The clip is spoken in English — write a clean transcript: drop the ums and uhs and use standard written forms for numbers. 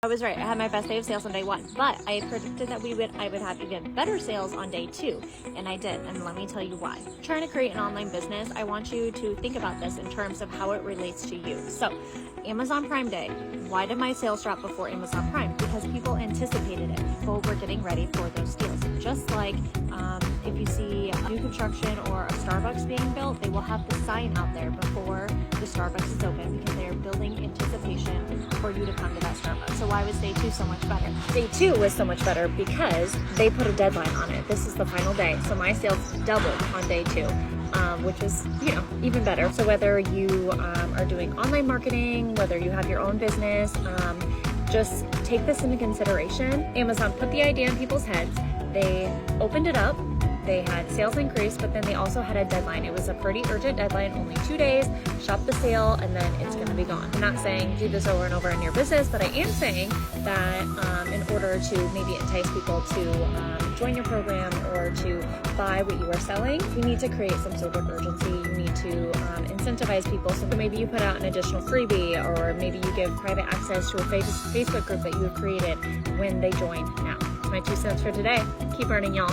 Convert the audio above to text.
I was right. I had my best day of sales on day 1, but I predicted that I would have even better sales on day 2, and I did. And let me tell you why. Trying to create an online business, I want you to think about this in terms of how it relates to you. So, Amazon Prime Day. Why did my sales drop before Amazon Prime? Because people anticipated it. People were getting ready for those deals. Just like if you see a new construction or a Starbucks being built, they will have the sign out there before the Starbucks is open because they are building anticipation for you to come to that Starbucks. So why was day 2 so much better? Day 2 was so much better because they put a deadline on it. This is the final day. So my sales doubled on day 2. Which is, even better. So whether you are doing online marketing, whether you have your own business, just take this into consideration. Amazon put the idea in people's heads. They opened it up. They had sales increase, but then they also had a deadline. It was a pretty urgent deadline, only 2 days, shop the sale, and then it's gonna be gone. I'm not saying do this over and over in your business, but I am saying that in order to maybe entice people to join your program or to buy what you are selling, you need to create some sort of urgency. You need to incentivize people. So maybe you put out an additional freebie, or maybe you give private access to a Facebook group that you have created when they join now. That's my 2 cents for today. Keep earning, y'all.